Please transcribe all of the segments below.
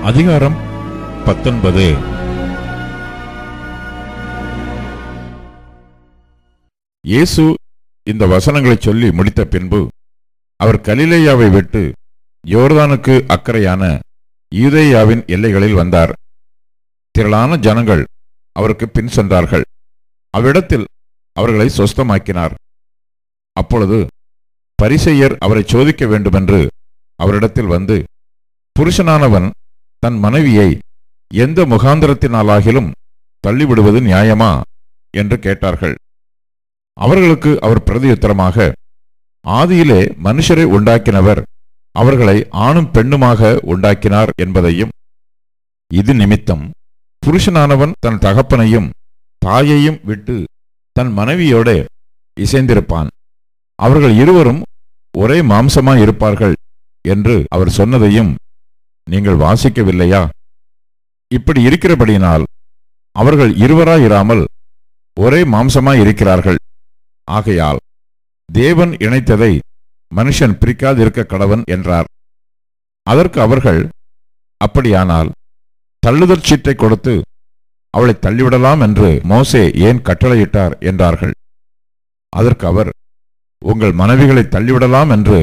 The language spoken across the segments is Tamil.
அதிகாரம் 19. இயேசு இந்த வசனங்களை சொல்லி முடித்த பின்பு அவர் கலிலேயாவை விட்டு யோர்தானுக்கு அக்கறையான யூதேயாவின் எல்லைகளில் வந்தார். திரளான ஜனங்கள் அவருக்கு பின் சென்றார்கள். அவ்விடத்தில் அவர்களை சொஸ்தமாக்கினார். அப்பொழுது பரிசேயர் அவரை சோதிக்க வேண்டுமென்று அவரிடத்தில் வந்து, புருஷனானவன் தன் மனைவியை எந்த முகாந்திரத்தினாலாகிலும் தள்ளிவிடுவது நியாயமா என்று கேட்டார்கள். அவர்களுக்கு அவர் பிரதியுத்தரமாக, ஆதியிலே மனுஷரை உண்டாக்கினவர் அவர்களை ஆணும் பெண்ணுமாக உண்டாக்கினார் என்பதையும், இது நிமித்தம் புருஷனானவன் தன் தகப்பனையும் தாயையும் விட்டு தன் மனைவியோட இசைந்திருப்பான், அவர்கள் இருவரும் ஒரே மாம்சமாயிருப்பார்கள் என்று அவர் சொன்னதையும் நீங்கள் வாசிக்கவில்லையா? இப்படி இருக்கிறபடியினால் அவர்கள் இருவராயிராமல் ஒரே மாம்சமாயிருக்கிறார்கள். ஆகையால் தேவன் இணைத்ததை மனுஷன் பிரிக்காதிருக்க கடவன் என்றார். அதற்கு அவர்கள், அப்படியானால் தள்ளுதற் சீட்டை கொடுத்து அவளை தள்ளிவிடலாம் என்று மோசே ஏன் கட்டளையிட்டார் என்றார்கள். அதற்கு அவர், உங்கள் மனைவிகளை தள்ளிவிடலாம் என்று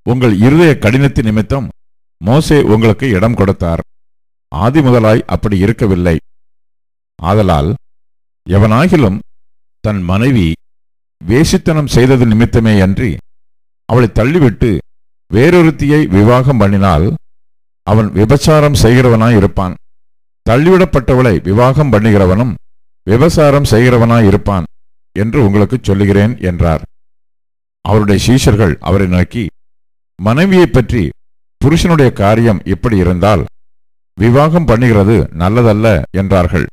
உங்கள் இருதய கடினத்தின் நிமித்தம் மோசே உங்களுக்கு இடம் கொடுத்தார். ஆதி முதலாய் அப்படி இருக்கவில்லை. ஆதலால் எவனாகிலும் தன் மனைவி வேசித்தனம் செய்தது நிமித்தமே அன்றி அவளை தள்ளிவிட்டு வேறொருத்தியை விவாகம் பண்ணினால் அவன் விபச்சாரம் செய்கிறவனாய் இருப்பான். தள்ளிவிடப்பட்டவளை விவாகம் பண்ணுகிறவனும் விபச்சாரம் செய்கிறவனாய் இருப்பான் என்று உங்களுக்கு சொல்லுகிறேன் என்றார். அவருடைய சீஷர்கள் அவரை நோக்கி, மனைவியை பற்றி புருஷனுடைய காரியம் இப்படி இருந்தால் விவாகம் பண்ணுகிறது நல்லதல்ல என்றார்கள்.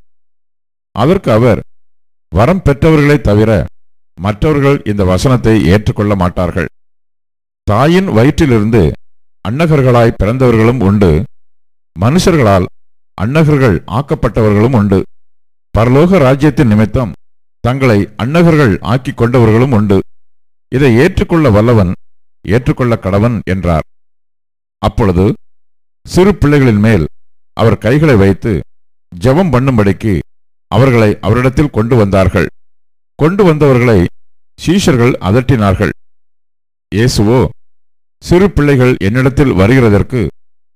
அதற்கு அவர், வரம் பெற்றவர்களே தவிர மற்றவர்கள் இந்த வசனத்தை ஏற்றுக்கொள்ள மாட்டார்கள். தாயின் வயிற்றிலிருந்து அன்னகர்களாய் பிறந்தவர்களும் உண்டு, மனுஷர்களால் அன்னகர்கள் ஆக்கப்பட்டவர்களும் உண்டு. பரலோக ராஜ்யத்தின் நிமித்தம் தங்களை அன்னகர்கள் ஆக்கிக் கொண்டவர்களும் உண்டு. இதை ஏற்றுக்கொள்ள வல்லவன் ஏற்றுக்கொள்ள கடவன் என்றார். அப்பொழுது சிறு பிள்ளைகளின் மேல் அவர் கைகளை வைத்து ஜெபம் பண்ணும்படிக்கு அவர்களை அவரிடத்தில் கொண்டு வந்தார்கள். கொண்டு வந்தவர்களை சீஷர்கள் அதட்டினார்கள். இயேசுவோ, சிறு பிள்ளைகள் என்னிடத்தில் வருகிறதற்கு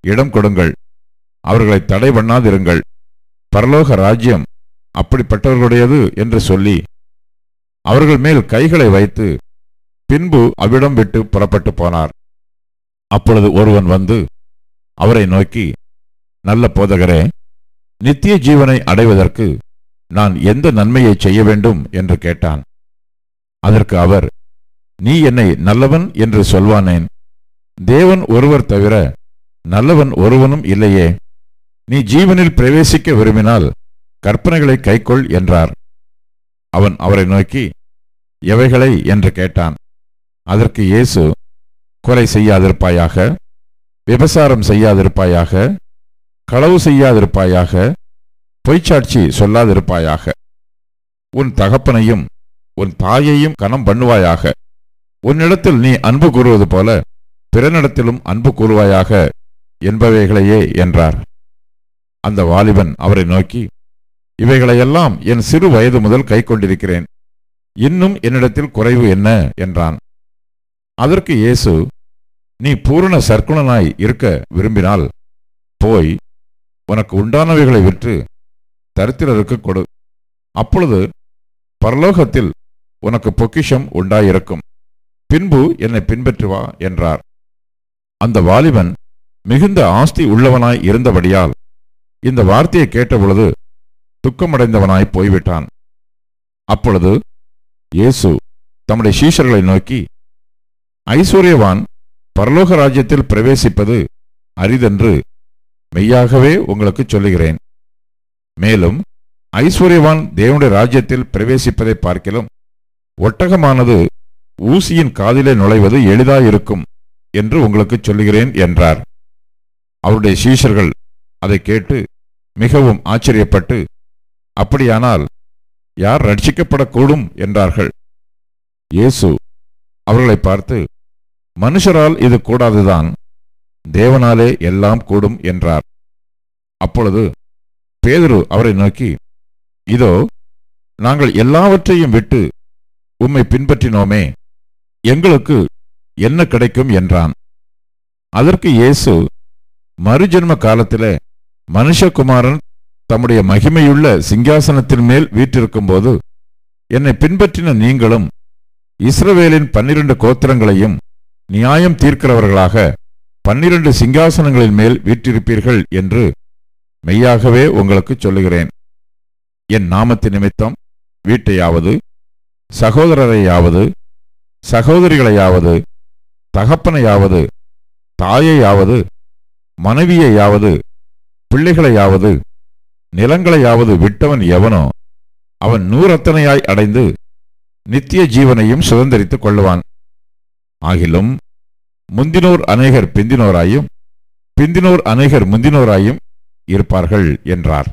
இடம் கொடுங்கள், அவர்களை தடை பண்ணாதிருங்கள், பரலோக ராஜ்யம் அப்படிப்பட்டவர்களுடையது என்று சொல்லி அவர்கள் மேல் கைகளை வைத்து பின்பு அவ்விடம் விட்டு புறப்பட்டு போனார். அப்பொழுது ஒருவன் வந்து அவரை நோக்கி, நல்ல போதகரே, நித்திய ஜீவனை அடைவதற்கு நான் எந்த நன்மையை செய்ய வேண்டும் என்று கேட்டான். அதற்கு அவர், நீ என்னை நல்லவன் என்று சொல்வானேன்? தேவன் ஒருவர் தவிர நல்லவன் ஒருவனும் இல்லையே. நீ ஜீவனில் பிரவேசிக்க விரும்பினால் கற்பனைகளை கைக்கொள் என்றார். அவன் அவரை நோக்கி, எவைகளை என்று கேட்டான். அதற்கு இயேசு, கொலை செய்யாதிருப்பாயாக, விபசாரம் செய்யாதிருப்பாயாக, களவு செய்யாதிருப்பாயாக, பொய்ச்சாட்சி சொல்லாதிருப்பாயாக, உன் தகப்பனையும் உன் தாயையும் கனம் பண்ணுவாயாக, உன்னிடத்தில் நீ அன்பு கூறுவது போல பிறனிடத்திலும் அன்பு கூறுவாயாக என்பவைகளையே என்றார். அந்த வாலிபன் அவரை நோக்கி, இவைகளையெல்லாம் என் சிறு வயது முதல் கை கொண்டிருக்கிறேன், இன்னும் என்னிடத்தில் குறைவு என்ன என்றான். அதற்கு இயேசு, நீ பூரண சற்குணனாய் இருக்க விரும்பினால் போய் உனக்கு உண்டானவைகளை விற்று தரித்திரருக்கு கொடு, அப்பொழுது பரலோகத்தில் உனக்கு பொக்கிஷம் உண்டாயிருக்கும், பின்பு என்னை பின்பற்றி வா என்றார். அந்த வாலிபன் மிகுந்த ஆஸ்தி உள்ளவனாய் இருந்தபடியால் இந்த வார்த்தையை கேட்டபொழுது துக்கமடைந்தவனாய் போய்விட்டான். அப்பொழுது இயேசு தம்முடைய சீஷர்களை நோக்கி, ஐஸ்வர்யவான் பரலோக ராஜ்யத்தில் பிரவேசிப்பது அரிதென்று மெய்யாகவே உங்களுக்கு சொல்லுகிறேன். மேலும் ஐஸ்வர்யவான் தேவனுடைய ராஜ்யத்தில் பிரவேசிப்பதை பார்க்கிலும் ஒட்டகமானது ஊசியின் காதிலே நுழைவது எளிதாயிருக்கும் என்று உங்களுக்கு சொல்லுகிறேன் என்றார். அவருடைய சீஷர்கள் அதை கேட்டு மிகவும் ஆச்சரியப்பட்டு, அப்படியானால் யார் ரட்சிக்கப்படக்கூடும் என்றார்கள். இயேசு அவர்களை பார்த்து, மனுஷரால் இது கூடாதுதான், தேவனாலே எல்லாம் கூடும் என்றார். அப்பொழுது பேதுரு அவரை நோக்கி, இதோ நாங்கள் எல்லாவற்றையும் விட்டு உம்மை பின்பற்றினோமே, எங்களுக்கு என்ன கிடைக்கும் என்றான். அதற்கு இயேசு, மறுஜென்ம காலத்திலே மனுஷகுமாரன் தம்முடைய மகிமையுள்ள சிங்காசனத்தின் மேல் வீற்றிருக்கும் போது என்னை பின்பற்றின நீங்களும் இஸ்ரவேலின் 12 கோத்திரங்களையும் நியாயம் தீர்க்கிறவர்களாக 12 சிங்காசனங்களின் மேல் வீற்றிருப்பீர்கள் என்று மெய்யாகவே உங்களுக்கு சொல்லுகிறேன். என் நாமத்தின் நிமித்தம் வீட்டையாவது, சகோதரரையாவது, சகோதரிகளையாவது, தகப்பனையாவது, தாயையாவது, மனைவியையாவது, பிள்ளைகளையாவது, நிலங்களையாவது விட்டவன் எவனோ அவன் 100 அத்தனையாய் அடைந்து நித்திய ஜீவனையும் சுதந்தரித்துக் கொள்ளுவான். ஆகிலும் முந்தினோர் அநேகர் பிந்தினோராயும், பிந்தினோர் அநேகர் முந்தினோராயும் இருப்பார்கள் என்றார்.